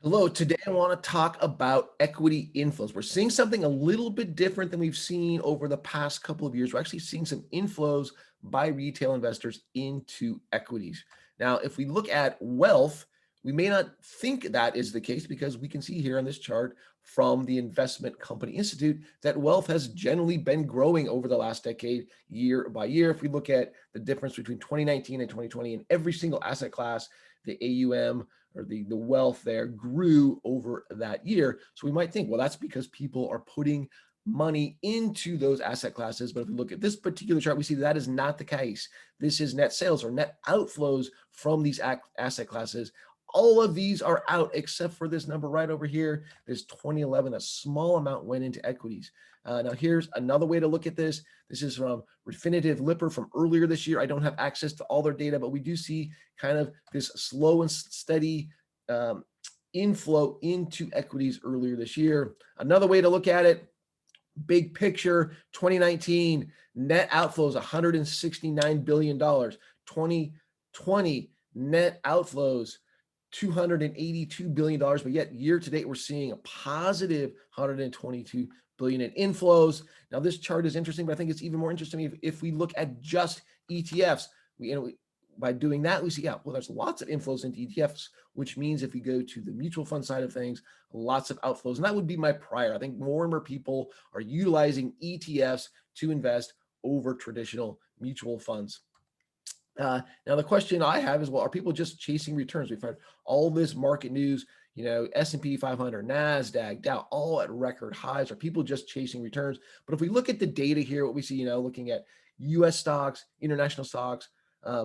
Hello, today I want to talk about equity inflows. We're seeing something a little bit different than we've seen over the past couple of years. We're actually seeing some inflows by retail investors into equities. Now, if we look at wealth, we may not think that is the case because we can see here on this chart from the Investment Company Institute that wealth has generally been growing over the last decade, year by year. If we look at the difference between 2019 and 2020 in every single asset class, the AUM or the wealth there grew over that year. So we might think, well, that's because people are putting money into those asset classes. But if we look at this particular chart, we see that is not the case. This is net sales or net outflows from these asset classes. All of these are out except for this number right over here. This 2011, a small amount went into equities. Now here's another way to look at this. This is from Refinitiv Lipper from earlier this year. I don't have access to all their data, but we do see kind of this slow and steady inflow into equities earlier this year. Another way to look at it, big picture, 2019 net outflows, $169 billion. 2020 net outflows, $282 billion, but yet year to date, we're seeing a positive $122 billion in inflows. Now, this chart is interesting, but I think it's even more interesting if we look at just ETFs. By doing that, we see, yeah, well, there's lots of inflows into ETFs, which means if we go to the mutual fund side of things, lots of outflows. And that would be my prior. I think more and more people are utilizing ETFs to invest over traditional mutual funds. Now, the question I have is, well, are people just chasing returns? We've heard all this market news, S&P 500, NASDAQ, Dow, all at record highs. Are people just chasing returns? But if we look at the data here, what we see, looking at U.S. stocks, international stocks,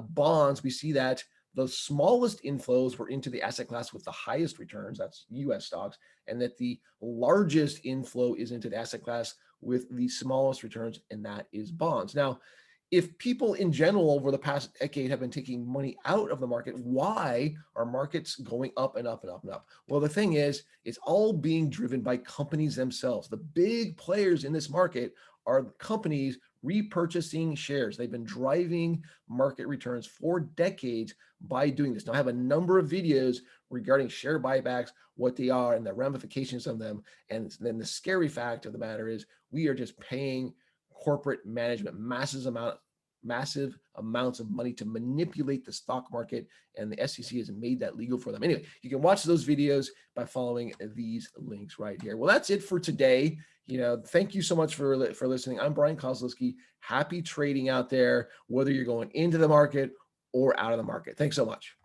bonds, we see that the smallest inflows were into the asset class with the highest returns, that's U.S. stocks, and that the largest inflow is into the asset class with the smallest returns, and that is bonds. Now, if people in general over the past decade have been taking money out of the market, why are markets going up and up and up and up? Well, the thing is, it's all being driven by companies themselves. The big players in this market are companies repurchasing shares. They've been driving market returns for decades by doing this. Now, I have a number of videos regarding share buybacks, what they are and the ramifications of them. And then the scary fact of the matter is we are just paying corporate management massive amounts of money to manipulate the stock market, and the SEC has made that legal for them. Anyway, you can watch those videos by following these links right here. Well, that's it for today. Thank you so much for listening. I'm Brian Kozlowski. Happy trading out there, whether you're going into the market or out of the market. Thanks so much.